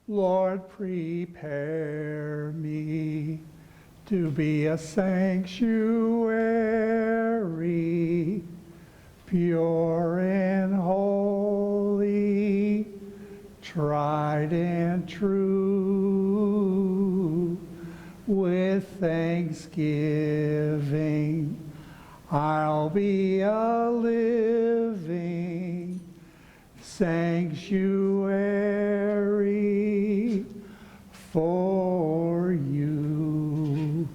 Lord, prepare me to be a sanctuary, pure and holy, tried and true. With thanksgiving, I'll be a living sanctuary for you.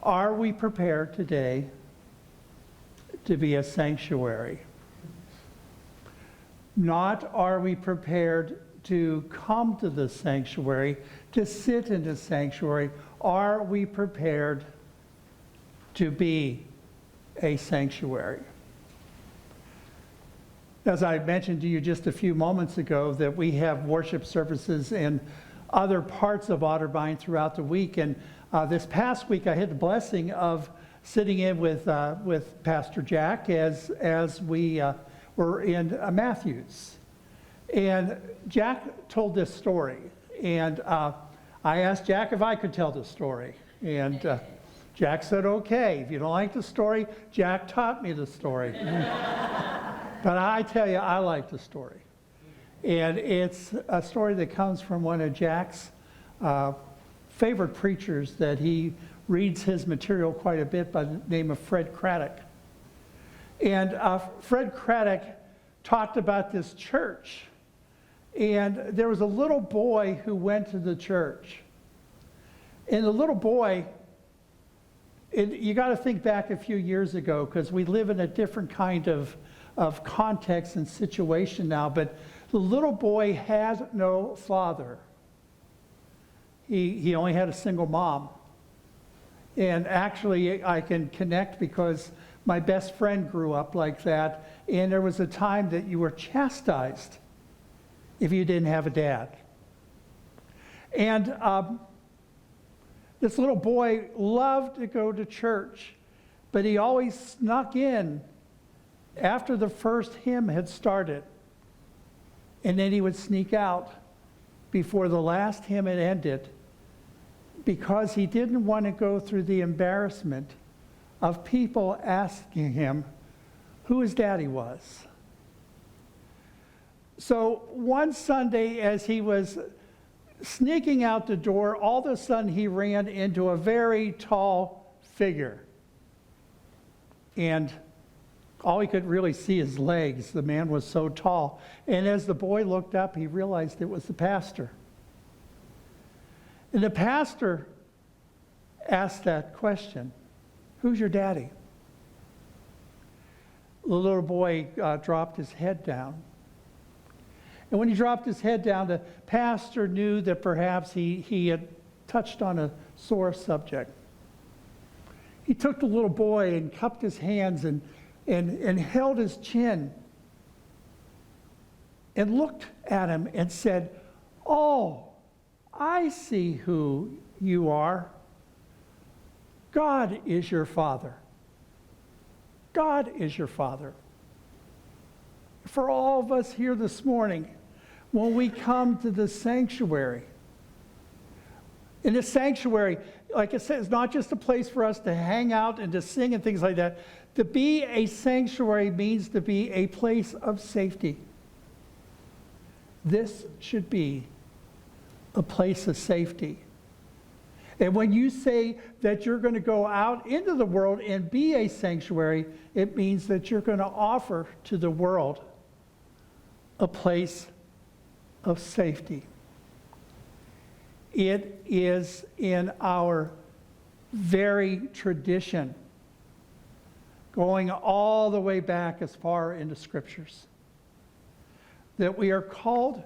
Are we prepared today to be a sanctuary? Not are we prepared to come to the sanctuary, to sit in the sanctuary. Are we prepared to be a sanctuary? As I mentioned to you just a few moments ago, that we have worship services in other parts of Otterbein throughout the week. And this past week, I had the blessing of sitting in with Pastor Jack as we were in Matthews. And Jack told this story. And I asked Jack if I could tell the story. And Jack said, okay. If you don't like the story, Jack taught me the story. But I tell you, I like the story. And it's a story that comes from one of Jack's favorite preachers that he reads his material quite a bit, by the name of Fred Craddock. And Fred Craddock talked about this church. And there was a little boy who went to the church. And the little boy, and you got to think back a few years ago, because we live in a different kind of context and situation now, but the little boy had no father. He only had a single mom. And actually, I can connect because my best friend grew up like that, and there was a time that you were chastised if you didn't have a dad. And this little boy loved to go to church, but he always snuck in after the first hymn had started. And then he would sneak out before the last hymn had ended, because he didn't want to go through the embarrassment of people asking him who his daddy was. So one Sunday, as he was sneaking out the door, all of a sudden he ran into a very tall figure. And all he could really see his legs. The man was so tall. And as the boy looked up, he realized it was the pastor. And the pastor asked that question, "Who's your daddy?" The little boy dropped his head down. And when he dropped his head down, the pastor knew that perhaps he had touched on a sore subject. He took the little boy and cupped his hands and held his chin and looked at him and said, "Oh, I see who you are. God is your father. God is your father." For all of us here this morning, when we come to the sanctuary, in the sanctuary, like I said, it's not just a place for us to hang out and to sing and things like that. To be a sanctuary means to be a place of safety. This should be a place of safety. And when you say that you're going to go out into the world and be a sanctuary, it means that you're going to offer to the world a place of safety. It is in our very tradition, going all the way back as far into scriptures, that we are called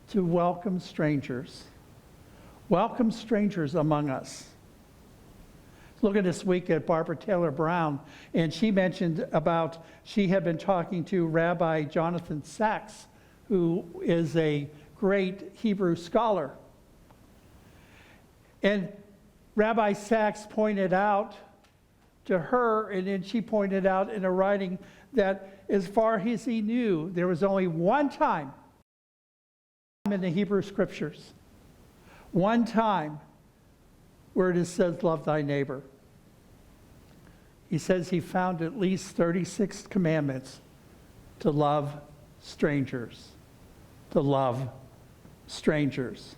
to welcome strangers. Welcome strangers among us. Look at this week at Barbara Taylor Brown, and she mentioned about she had been talking to Rabbi Jonathan Sachs, who is a great Hebrew scholar. And Rabbi Sachs pointed out to her, and then she pointed out in a writing that as far as he knew, there was only one time in the Hebrew Scriptures, one time where it says, love thy neighbor. He says he found at least 36 commandments to love strangers. To love strangers.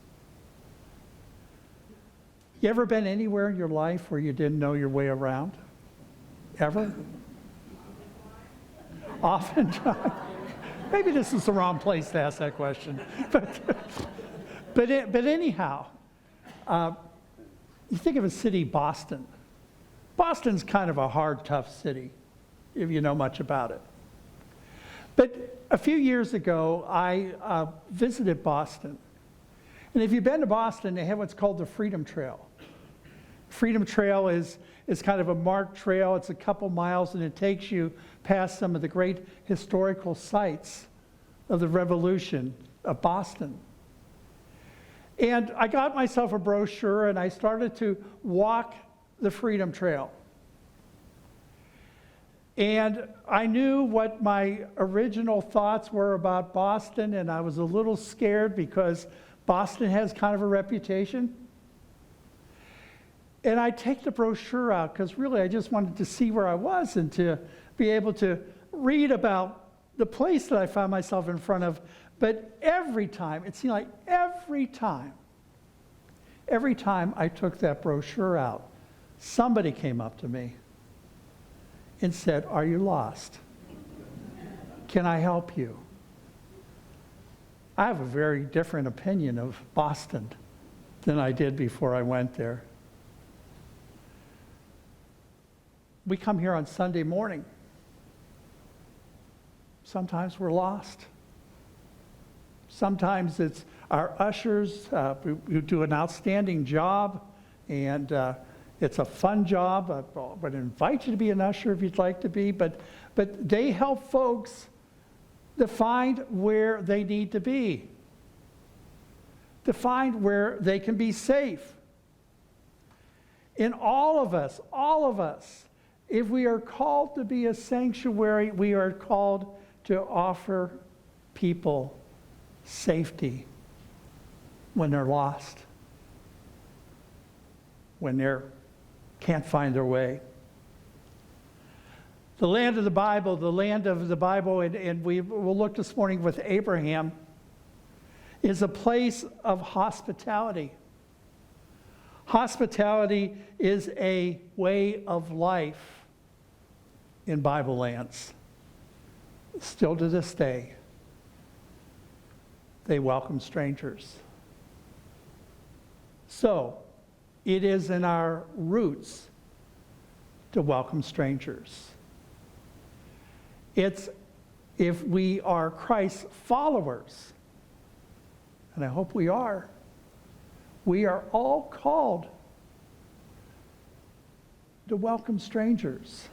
You ever been anywhere in your life where you didn't know your way around? Ever? Oftentimes. Maybe this is the wrong place to ask that question. But anyhow, you think of a city, Boston. Boston's kind of a hard, tough city, if you know much about it. But a few years ago, I visited Boston. And if you've been to Boston, they have what's called the Freedom Trail. Freedom Trail is kind of a marked trail. It's a couple miles, and it takes you past some of the great historical sites of the Revolution of Boston. And I got myself a brochure, and I started to walk the Freedom Trail. And I knew what my original thoughts were about Boston, and I was a little scared because Boston has kind of a reputation. And I take the brochure out because really I just wanted to see where I was and to be able to read about the place that I found myself in front of. But every time, it seemed like every time I took that brochure out, somebody came up to me and said, "Are you lost? Can I help you?" I have a very different opinion of Boston than I did before I went there. We come here on Sunday morning. Sometimes we're lost. Sometimes it's our ushers who do an outstanding job, and it's a fun job. I would invite you to be an usher if you'd like to be, but they help folks to find where they need to be, to find where they can be safe. And all of us, if we are called to be a sanctuary, we are called to offer people safety when they're lost, when they can't find their way. The land of the Bible, and we will look this morning with Abraham, is a place of hospitality. Hospitality is a way of life in Bible lands. Still to this day, they welcome strangers. So, it is in our roots to welcome strangers. It's if we are Christ's followers, and I hope we are all called to welcome strangers.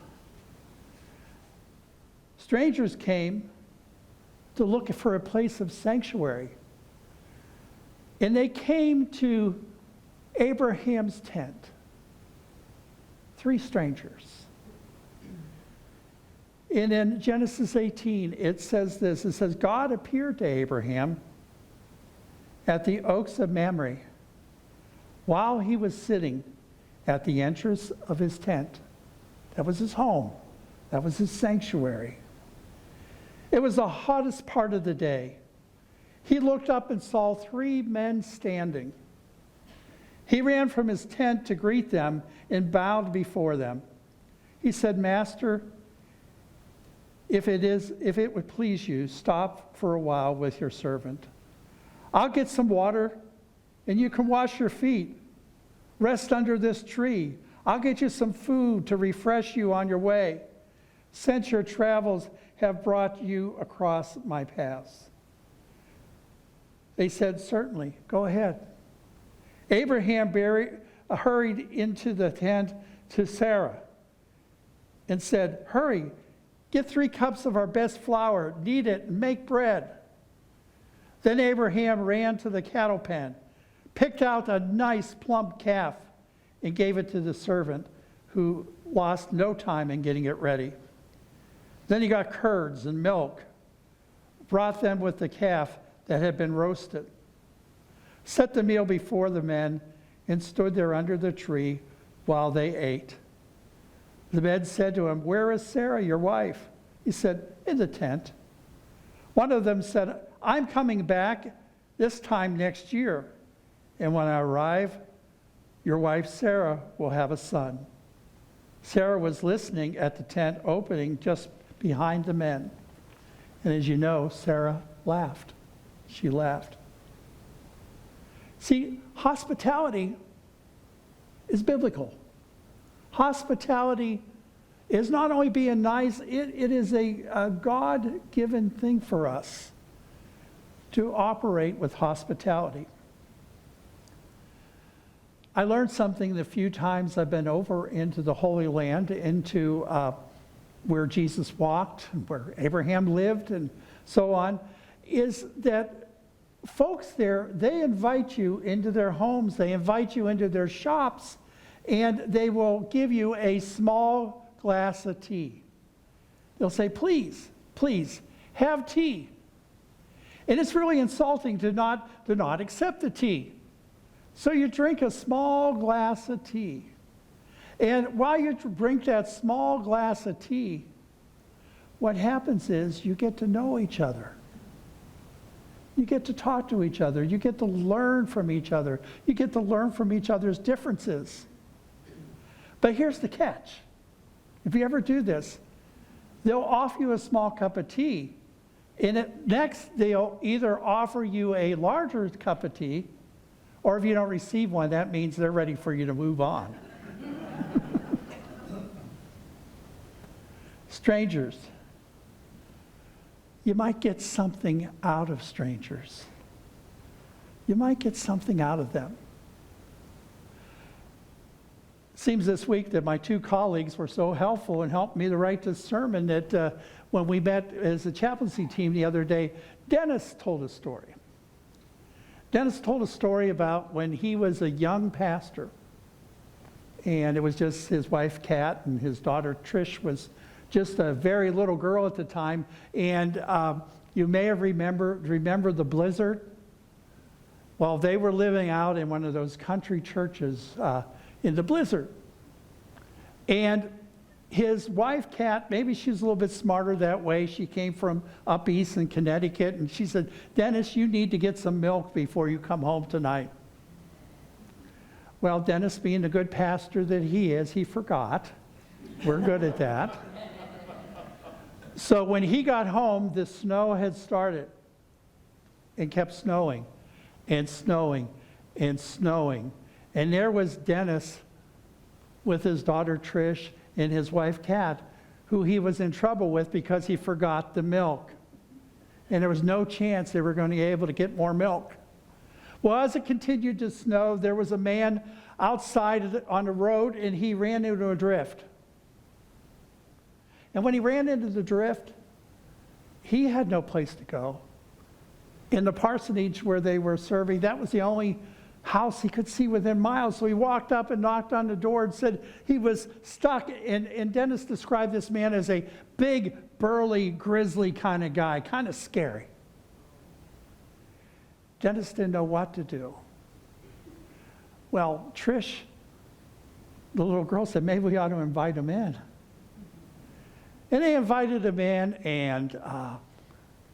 Strangers came to look for a place of sanctuary, and they came to Abraham's tent. 3 strangers. And in Genesis 18, it says this. It says, God appeared to Abraham at the oaks of Mamre while he was sitting at the entrance of his tent. That was his home. That was his sanctuary. It was the hottest part of the day. He looked up and saw 3 men standing. He ran from his tent to greet them and bowed before them. He said, Master, if it would please you, stop for a while with your servant. I'll get some water and you can wash your feet. Rest under this tree. I'll get you some food to refresh you on your way, since your travels have brought you across my paths. They said, certainly, go ahead. Abraham hurried into the tent to Sarah and said, hurry, get 3 cups of our best flour, knead it, and make bread. Then Abraham ran to the cattle pen, picked out a nice plump calf, and gave it to the servant, who lost no time in getting it ready. Then he got curds and milk, brought them with the calf that had been roasted. set the meal before the men, and stood there under the tree while they ate. The men said to him, "Where is Sarah, your wife?" He said, "In the tent." One of them said, "I'm coming back this time next year, and when I arrive, your wife Sarah will have a son." Sarah was listening at the tent opening just behind the men. And as you know, Sarah laughed. She laughed. See, hospitality is biblical. Hospitality is not only being nice, it is a God-given thing for us to operate with hospitality. I learned something the few times I've been over into the Holy Land, into where Jesus walked, where Abraham lived, and so on, is that folks there, they invite you into their homes, they invite you into their shops, and they will give you a small glass of tea. They'll say, "Please, please, have tea." And it's really insulting to not accept the tea. So you drink a small glass of tea. And while you drink that small glass of tea, what happens is you get to know each other. You get to talk to each other. You get to learn from each other. You get to learn from each other's differences. But here's the catch. If you ever do this, they'll offer you a small cup of tea. And next, they'll either offer you a larger cup of tea, or if you don't receive one, that means they're ready for you to move on. Strangers. You might get something out of strangers. You might get something out of them. It seems this week that my two colleagues were so helpful and helped me to write this sermon that when we met as a chaplaincy team the other day, Dennis told a story. Dennis told a story about when he was a young pastor. And it was just his wife, Kat, and his daughter, Trish, was just a very little girl at the time. And you may have remember the blizzard. Well, they were living out in one of those country churches in the blizzard. And his wife, Kat, maybe she's a little bit smarter that way. She came from up east in Connecticut, and she said, "Dennis, you need to get some milk before you come home tonight." Well, Dennis, being the good pastor that he is, he forgot. We're good at that. So when he got home, the snow had started and kept snowing and snowing and snowing. And there was Dennis with his daughter Trish and his wife Kat, who he was in trouble with because he forgot the milk. And there was no chance they were going to be able to get more milk. Well, as it continued to snow, there was a man outside on the road, and he ran into a drift. And when he ran into the drift, he had no place to go. In the parsonage where they were serving, that was the only house he could see within miles. So he walked up and knocked on the door and said he was stuck. And Dennis described this man as a big, burly, grizzly kind of guy, kind of scary. Dennis didn't know what to do. Well, Trish, the little girl, said, "Maybe we ought to invite him in." And they invited him in, and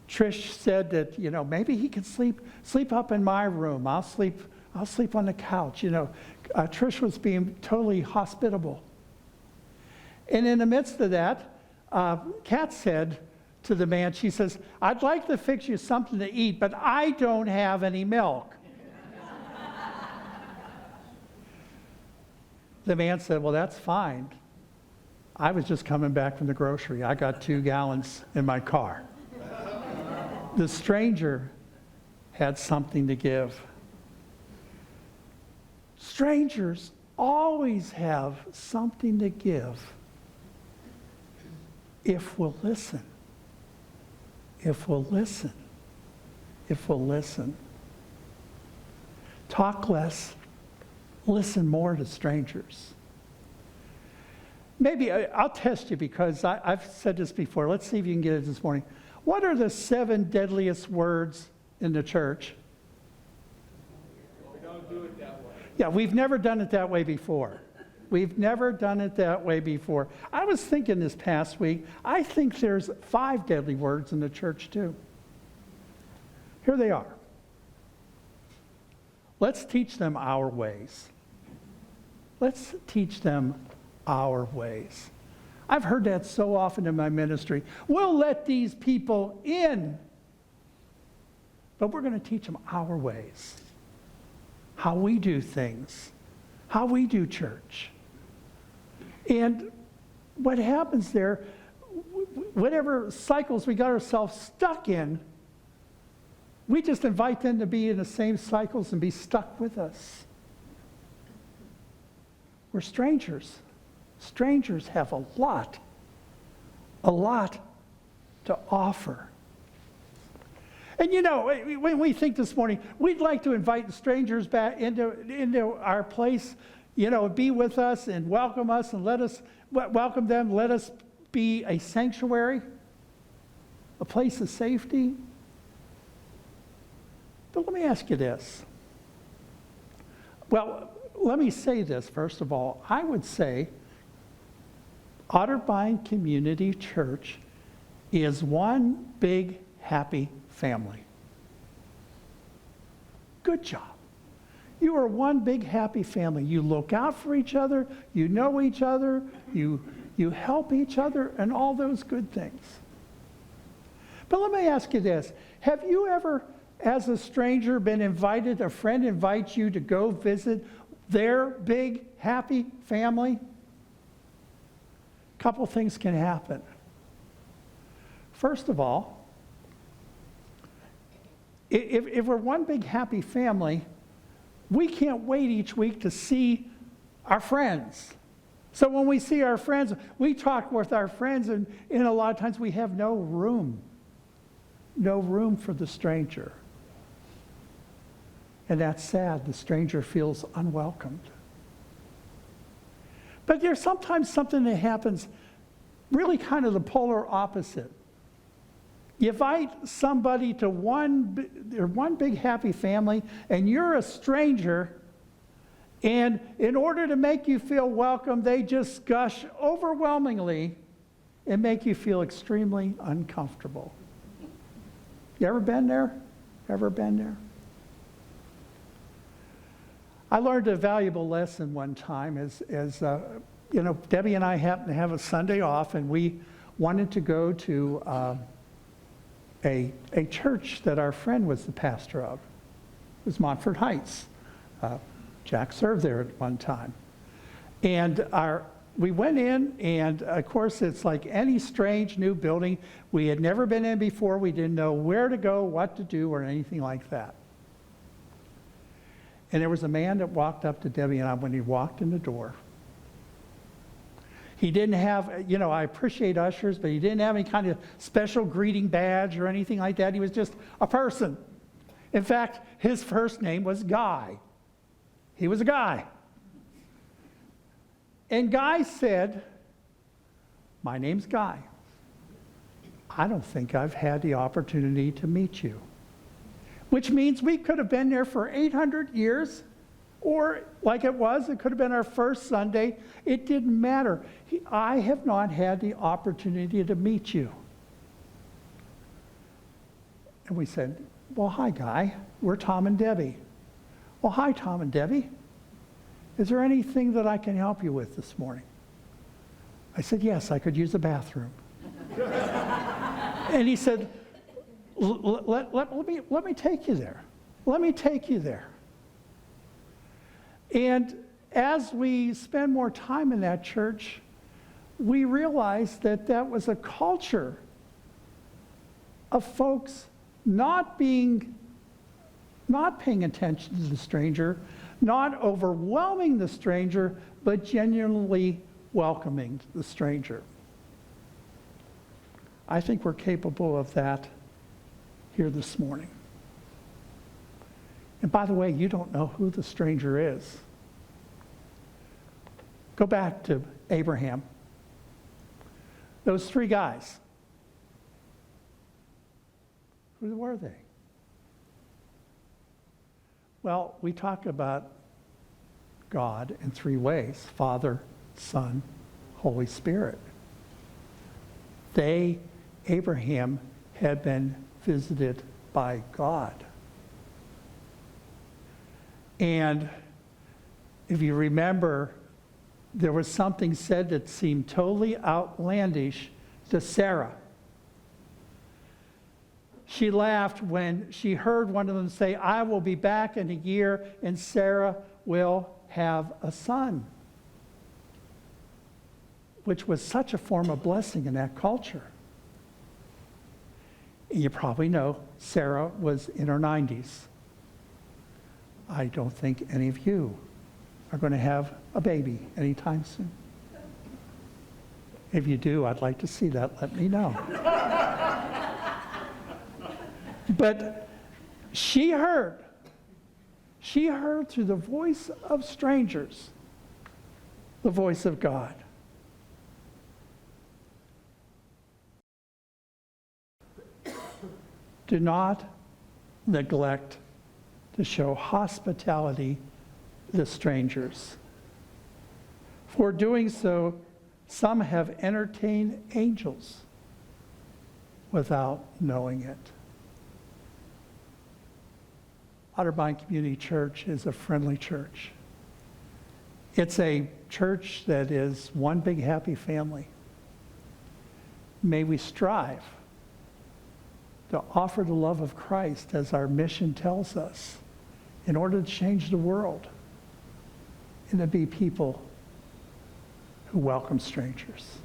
Trish said that, maybe he could sleep up in my room. I'll sleep on the couch. Trish was being totally hospitable. And in the midst of that, Kat said to the man, she says, "I'd like to fix you something to eat, but I don't have any milk." The man said, "Well, that's fine. I was just coming back from the grocery. I got 2 gallons in my car." The stranger had something to give. Strangers always have something to give if we'll listen. If we'll listen. If we'll listen. Talk less, listen more to strangers. Maybe I'll test you because I've said this before. Let's see if you can get it this morning. What are the 7 deadliest words in the church? Don't do it that way. Yeah, we've never done it that way before. We've never done it that way before. I was thinking this past week, I think there's 5 deadly words in the church too. Here they are. Let's teach them our ways. Let's teach them our ways. I've heard that so often in my ministry. We'll let these people in, but we're going to teach them our ways. How we do things. How we do church. And what happens there, whatever cycles we got ourselves stuck in, we just invite them to be in the same cycles and be stuck with us. We're strangers. Strangers have a lot to offer. And you know, when we think this morning, we'd like to invite strangers back into our place, you know, be with us and welcome us and let us welcome them, let us be a sanctuary, a place of safety. But let me ask you this. Well, let me say this, first of all. I would say Otterbein Community Church is one big, happy family. Good job. You are one big, happy family. You look out for each other, you know each other, you help each other, and all those good things. But let me ask you this. Have you ever, as a stranger, been invited, a friend invites you to go visit their big, happy family? A couple things can happen. First of all, if we're one big, happy family, we can't wait each week to see our friends. So when we see our friends, we talk with our friends, and a lot of times we have no room for the stranger. And that's sad. The stranger feels unwelcomed. But there's sometimes something that happens really kind of the polar opposite. You invite somebody to one big happy family, and you're a stranger, and in order to make you feel welcome, they just gush overwhelmingly and make you feel extremely uncomfortable. You ever been there? Ever been there? I learned a valuable lesson one time as you know, Debbie and I happened to have a Sunday off, and we wanted to go to a church that our friend was the pastor of. It was Montfort Heights. Jack served there at one time. And we went in, and of course it's like any strange new building. We had never been in before. We didn't know where to go, what to do, or anything like that. And there was a man that walked up to Debbie and I when he walked in the door. He didn't have, you know, I appreciate ushers, but he didn't have any kind of special greeting badge or anything like that. He was just a person. In fact, his first name was Guy. He was a guy. And Guy said, "My name's Guy. I don't think I've had the opportunity to meet you." Which means we could have been there for 800 years, or like it could have been our first Sunday. It didn't matter. I have not had the opportunity to meet you. And we said, "Well, hi, Guy. We're Tom and Debbie." "Well, hi, Tom and Debbie. Is there anything that I can help you with this morning?" I said, "Yes, I could use the bathroom." And he said, let me take you there. Let me take you there. And as we spend more time in that church, we realized that that was a culture of folks not paying attention to the stranger, not overwhelming the stranger, but genuinely welcoming the stranger. I think we're capable of that here this morning. And by the way, you don't know who the stranger is. Go back to Abraham. Those 3 guys. Who were they? Well, we talk about God in three ways: Father, Son, Holy Spirit. Abraham, had been visited by God. And if you remember, there was something said that seemed totally outlandish to Sarah. She laughed when she heard one of them say, "I will be back in a year and Sarah will have a son," which was such a form of blessing in that culture. You probably know Sarah was in her 90s. I don't think any of you are going to have a baby anytime soon. If you do, I'd like to see that. Let me know. But she heard through the voice of strangers the voice of God. Do not neglect to show hospitality to strangers. For doing so, some have entertained angels without knowing it. Otterbein Community Church is a friendly church. It's a church that is one big happy family. May we strive to offer the love of Christ as our mission tells us in order to change the world and to be people who welcome strangers.